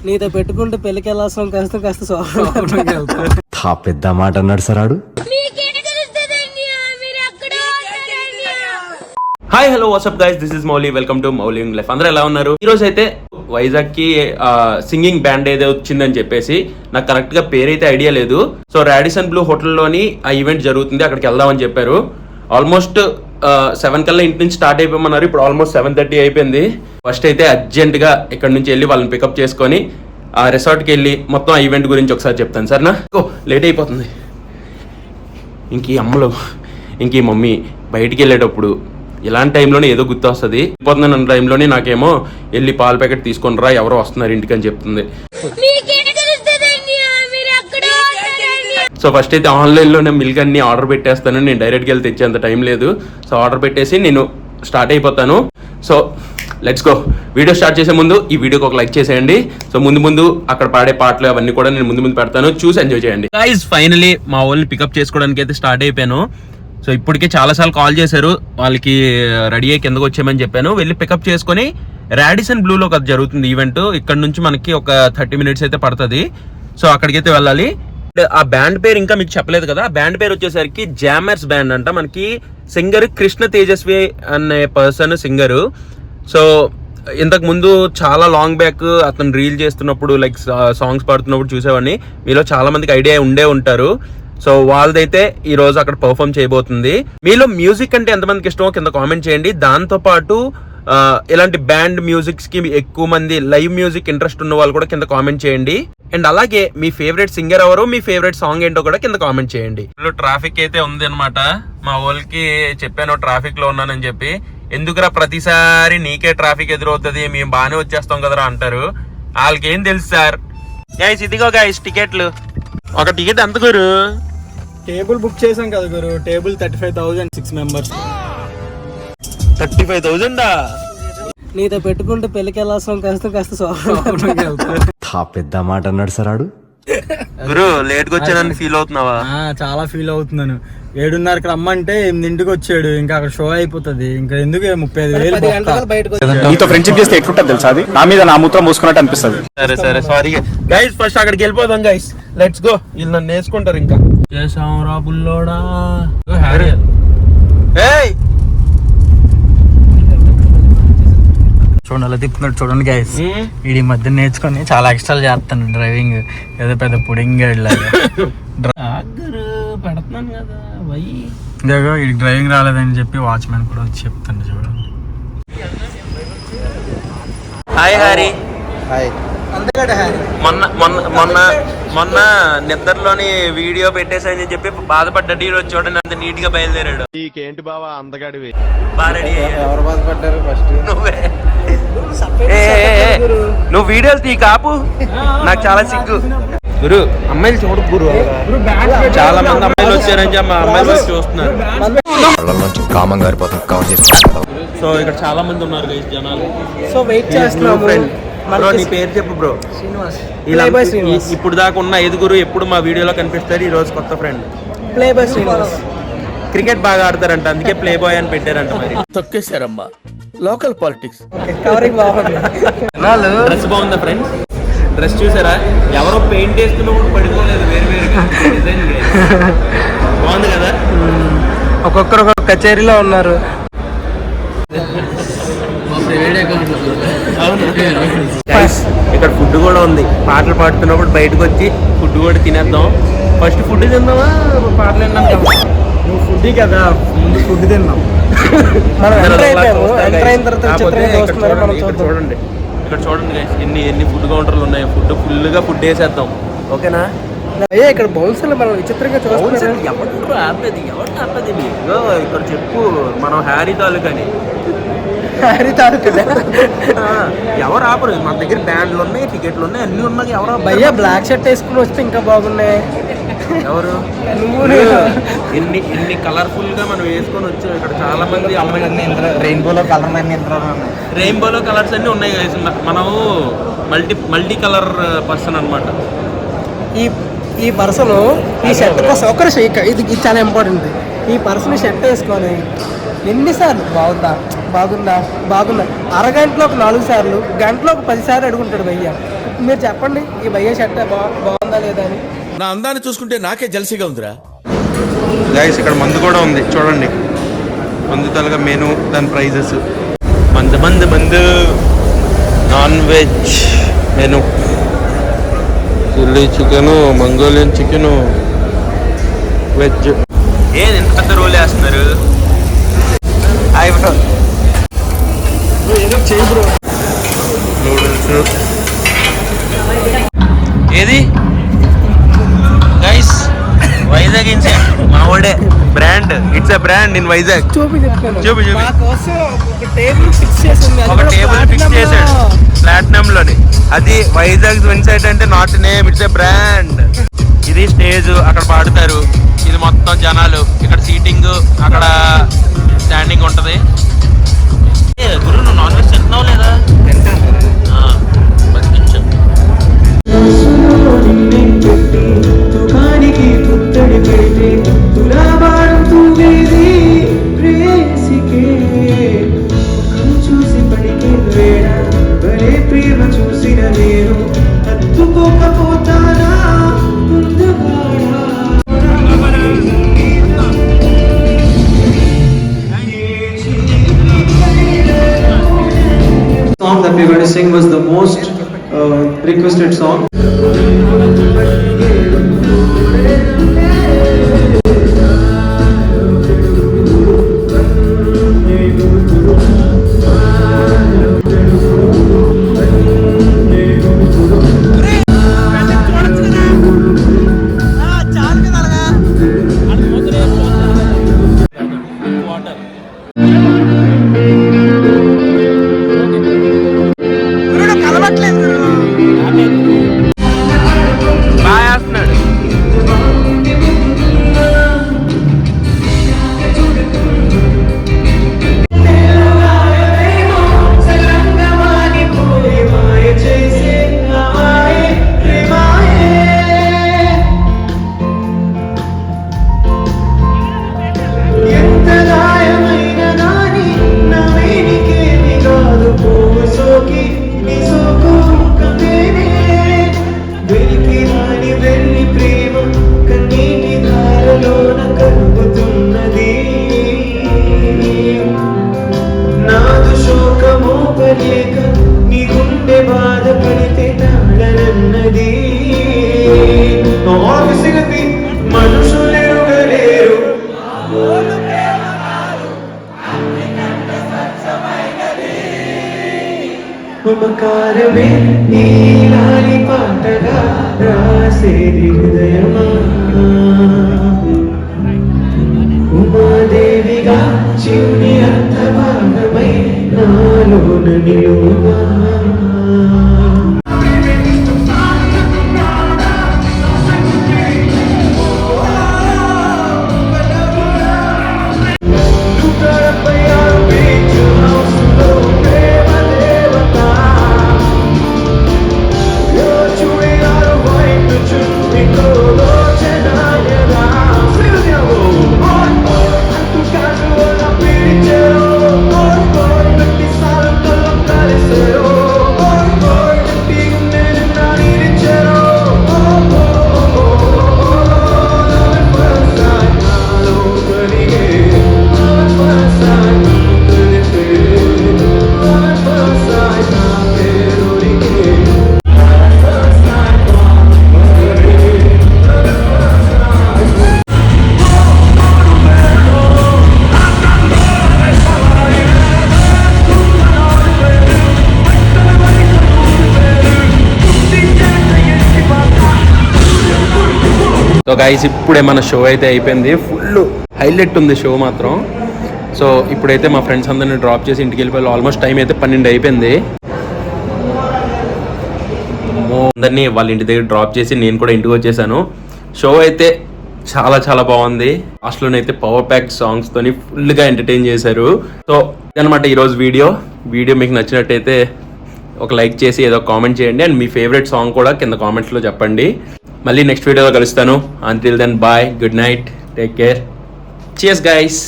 నీతో పెట్టుకుంటే పెళ్లికి వెళ్ళాల్సిన కాస్త పెద్ద మాట అన్నాడు సార్ ఆడు. Hi hello WhatsApp guys, this is Mouli. Welcome to Mouli life. అందరూ ఎలా ఉన్నారు? ఈ రోజు అయితే వైజాగ్ కి సింగింగ్ బ్యాండ్ ఏదో వచ్చిందని చెప్పేసి నాకు కరెక్ట్ గా పేరైతే ఐడియా లేదు. సో రాడిసన్ బ్లూ హోటల్లోని ఆ ఈవెంట్ జరుగుతుంది, అక్కడికి వెళ్దామని చెప్పారు. ఆల్మోస్ట్ 7 కల్లా ఇంటి నుంచి స్టార్ట్ అయిపోమన్నారు. ఇప్పుడు ఆల్మోస్ట్ 7:30 అయిపోయింది. ఫస్ట్ అయితే అర్జెంట్ గా ఇక్కడ నుంచి వెళ్ళి వాళ్ళని పికప్ చేసుకొని ఆ రిసార్ట్కి వెళ్ళి మొత్తం ఆ ఈవెంట్ గురించి ఒకసారి చెప్తాను. సరేనా? లేట్ అయిపోతుంది. ఇంక ఈ అమ్మలు ఇంక ఈ మమ్మీ బయటికి వెళ్ళేటప్పుడు ఇలాంటి టైంలోనే ఏదో గుర్తు వస్తుంది. వెళ్ళిపోతున్న టైంలోనే నాకేమో వెళ్ళి పాల ప్యాకెట్ తీసుకొని రా, ఎవరో వస్తున్నారు ఇంటికి అని చెప్తుంది. సో ఫస్ట్ అయితే ఆన్లైన్లోనే మిల్క్ అన్ని ఆర్డర్ పెట్టేస్తాను. నేను డైరెక్ట్గా వెళ్ళి తెచ్చేంత టైం లేదు. సో ఆర్డర్ పెట్టేసి నేను స్టార్ట్ అయిపోతాను. So let's go. Video start చేసే ముందు ఈ వీడియోకి ఒక లైక్ చేసేయండి. సో ముందు అక్కడ పాడే పాటలు అవన్నీ కూడా నేను ముందు పెడతాను, చూసి ఎంజాయ్ చేయండి. గైస్ ఫైనలీ మా వాళ్ళని పికప్ చేసుకోవడానికి అయితే స్టార్ట్ అయిపోయాను. సో ఇప్పటికే చాలాసార్లు కాల్ చేశారు, వాళ్ళకి రెడీ అయ్యి కిందకు వచ్చేయమని చెప్పాను. వెళ్ళి పికప్ చేసుకొని రాడిసన్ బ్లూలో ఒక జరుగుతుంది ఈవెంట్. ఇక్కడ నుంచి మనకి ఒక 30 minutes అయితే పడుతుంది. సో అక్కడికైతే వెళ్ళాలి. ఆ బ్యాండ్ పేరు ఇంకా మీకు చెప్పలేదు కదా. ఆ బ్యాండ్ పేరు వచ్చేసరికి జామర్స్ బ్యాండ్ అంట. మనకి సింగర్ కృష్ణ తేజస్వి అనే పర్సన్ సింగరు. సో ఇంతకు ముందు చాలా లాంగ్ బ్యాక్ అతను రీల్ చేస్తున్నప్పుడు లైక్ సాంగ్స్ పాడుతున్నప్పుడు చూసేవాడిని. మీలో చాలా మందికి ఐడియా ఉండే ఉంటారు. సో వాళ్ళదైతే ఈ రోజు అక్కడ పర్ఫామ్ చేయబోతుంది. మీలో మ్యూజిక్ అంటే ఎంతమందికి ఇష్టమో కింద కామెంట్ చేయండి. దాంతో పాటు ఇలాంటి బ్యాండ్ మ్యూజిక్స్ కి ఎక్కువ మంది లైవ్ మ్యూజిక్ ఇంట్రెస్ట్ ఉన్న వాళ్ళు కూడా కింద కామెంట్ చేయండి. అండ్ అలాగే మీ ఫేవరెట్ సింగర్ ఎవరో, మీ ఫేవరెట్ సాంగ్ ఏంటో కూడా కింద కామెంట్ చేయండి. ట్రాఫిక్ అయితే ఉంది అనమాట. మా వాళ్ళకి చెప్పాను ట్రాఫిక్ లో ఉన్నానని చెప్పి. ఎందుకురా ప్రతిసారి నీకే ట్రాఫిక్ ఎదురవుతుంది, మేము బాగానే వచ్చేస్తాం కదరా అంటారు. వాళ్ళకి ఏం తెలుసు సార్. గైస్ ఇదిగో గైస్ టికెట్లు. ఒక టికెట్ ఎంత గురు? టేబుల్ బుక్ చేసాం కదా గురు. Table 35,000 6 members. 35,000. నీతో పెట్టుకుంటే పెళ్లికి వెళ్ళాల్సిన కాస్త పెద్ద మాట అన్నాడు సార్ ఆడు. గురు లేట్ గా వచ్చానని ఫీల్ అవుతున్నావా? చాలా ఫీల్ అవుతున్నాను. 7:30కి రమ్మంటే 8ంటికి వచ్చాడు. ఇంకా అక్కడ షో అయిపోతుంది. ఇంకా ఎందుకు 35,000 నీతో ఫ్రెండ్షిప్ చేస్తే ఎట్లుంటది తెలుసా? అది నా మీద నా మూత్రం మూసుకున్నట్టు అనిపిస్తుంది. సరే సారీ గైస్, ఫస్ట్ అక్కడికి వెళ్ళిపోదాం గైస్. Let's go. వీళ్ళు నన్ను వేసుకుంటారు. ఇంకా చేసాం రా బుల్లోడా. చూడండి అలా తిప్పుతున్నాడు. చూడండి గైస్, ఈ మధ్య నేర్చుకొని చాలా ఎక్స్ట్రా చేస్తాను డ్రైవింగ్. ఏదో పెద్ద పుడింగ్ పెడుతున్నాను కదా. వీడికి డ్రైవింగ్ రాలేదని చెప్పి వాచ్మెన్ కూడా వచ్చి చెప్తాను. చూడండి. హాయ్ హారి. మొన్న నిద్రలోని వీడియో పెట్టేసాయని చెప్పి బాధపడ్డాడు. ఈరోజు చూడండి అంత నీట్ గా బయలుదేరాడు. నీకేంటి బావా అందగాడివి? బాగా రెడీ అయ్యాడు. ఎవరు బాధపడ్డారు? ఫస్ట్ నువ్వు వీడియోలు తీ కాపు, నాకు చాలా సిగ్గు. గురు అమ్మాయిలు చూడు గురు, చాలా మంది అమ్మాయిలు వచ్చారని చెప్పి మా అమ్మాయిలు చూస్తున్నారు. సో ఇక్కడ చాలా మంది ఉన్నారు గైస్ జనాలు. సో వెయిట్ చేస్తున్నాము. బ్రో నీ పేరు చెప్పు బ్రో. ఇప్పుడు దాకా ఉన్న 5 ఎప్పుడు మా వీడియోలో కనిపిస్తారు. ఈ రోజు కొత్త friend play boy Srinivas. Cricket బాగా ఆడతారంట, అందుకే ప్లే బాయ్ అని పెట్టారంట. మరి తొక్కేశారమ్మా లోకల్ పాలిటిక్స్. డ్రెస్ బాగుందా ఫ్రెండ్స్? డ్రెస్ చూసారా? ఎవరో పెయింట్ వేస్తున్నప్పుడు పడిపోలేదు, వేరువేరుగా డిజైన్ బాగుంది కదా. ఒక్కొక్కరు ఒక్కొక్క కచేరీలో ఉన్నారు. ఇక్కడ ఫుడ్ కూడా ఉంది. పాటలు పాడుతున్నప్పుడు బయటకు వచ్చి ఫుడ్ కూడా తినేద్దాం. ఫస్ట్ ఫుడ్ తిందామా పాటలు విన్నాం కదా? నువ్వు ఫుడ్ కదా, ముందు ఫుడ్ తిన్నాం. చూడండి ఇక్కడ చూడండి ఎన్ని ఫుడ్ కౌంటర్లు ఉన్నాయి. ఫుల్ గా ఫుడ్ వేసేద్దాం. ఓకేనా? అయ్యా ఇక్కడ బౌన్సర్లు మనం విచిత్రంగా చూస్తున్నాం. ఎవరు ఆపేది? ఇక్కడ చెప్పు. మనం హ్యారీ తాలూకాని. ఎవరు ఆపరు. మన దగ్గర బ్యాండ్లు ఉన్నాయి, టికెట్లు ఉన్నాయి, అన్ని ఉన్నాయి. ఎవరో భయ్యా బ్లాక్ షర్ట్ వేసుకుని వస్తే ఇంకా బాగున్నాయి. ఎవరు? ఎన్ని కలర్ఫుల్ గా మనం వేసుకొని వచ్చాం. ఇక్కడ చాలా మంది అమ్మాయిలు రెయిన్బోలో కలర్స్ అన్ని ఉన్నాయి. మనం మల్టీ కలర్ పర్సన్ అనమాట. ఈ పర్సన్ ఈ షర్ట్ కోసం ఒకరు ఇది చాలా ఇంపార్టెంట్. ఈ పర్సన్ షర్ట్ వేసుకొని ఎన్నిసార్లు బాగుందా బాగుందా బాగుందా అరగంటలో ఒక 4 సార్లు, గంటలో ఒక 10 సార్లు అడుగుంటాడు భయ్య. మీరు చెప్పండి ఈ భయ్య షర్ట్ బాగుందా లేదా అని. నా అందాన్ని చూసుకుంటే నాకే జలసిగా ఉందిరా. గైస్ ఇక్కడ మందు కూడా ఉంది చూడండి, మందు తలగా మెనూ, దాని ప్రైజెస్. మందు non veg menu, chilli chicken, Mongolian chicken, veg. ఏది ఎంత పెద్ద రోల్ వేస్తున్నారు? నూడిల్స్ ఏది గైస్, వైజాగ్ ఇన్సెంట్ మావాడే brand, it's a brand in Vizag. చూపి మా కోసం ఒక టేబుల్ ఫిక్స్ చేసింది, అది ఒక కూడా టేబుల్ ఫిక్స్ platinum చేశాడు లో. ప్లాటినం లోని. అది వైజాగ్ ఇన్సైట్ అంటే not name, it's a brand. ఇది స్టేజ్, అక్కడ పాడుతారు, ఇది మొత్తం జనాలు, ఇక్కడ సీటింగ్, అక్కడ స్టాండింగ్ ఉంటది. గురు నువ్వు నాన్ వెజ్ తింటున్నావు లేదా? బతికించు. Song that we were to sing was the most requested song. మమకారమే నీలాలి పాటగా రాసేది హృదయమా, ఉమాదేవిగా చిన్ని అర్థభాగమై నాలోన నిలువా. సో గైస్ ఇప్పుడే మన షో అయితే అయిపోయింది, ఫుల్ హైలైట్ ఉంది షో మాత్రం. సో ఇప్పుడైతే మా ఫ్రెండ్స్ అందరిని డ్రాప్ చేసి ఇంటికి వెళ్ళిపోయి ఆల్మోస్ట్ టైం అయితే 12 అయిపోయింది. అందరినీ వాళ్ళ ఇంటి దగ్గర డ్రాప్ చేసి నేను కూడా ఇంటికి వచ్చేసాను. షో అయితే చాలా చాలా బాగుంది. లాస్ట్లోనైతే పవర్ ప్యాక్ సాంగ్స్తోని ఫుల్గా ఎంటర్టైన్ చేశారు. సో ఇదనమాట ఈరోజు వీడియో మీకు నచ్చినట్టయితే ఒక లైక్ చేసి ఏదో కామెంట్ చేయండి, అండ్ మీ ఫేవరెట్ సాంగ్ కూడా కింద కామెంట్స్లో చెప్పండి. మళ్ళీ నెక్స్ట్ వీడియోలో కలుస్తాను. Until then bye, good night, take care, cheers guys.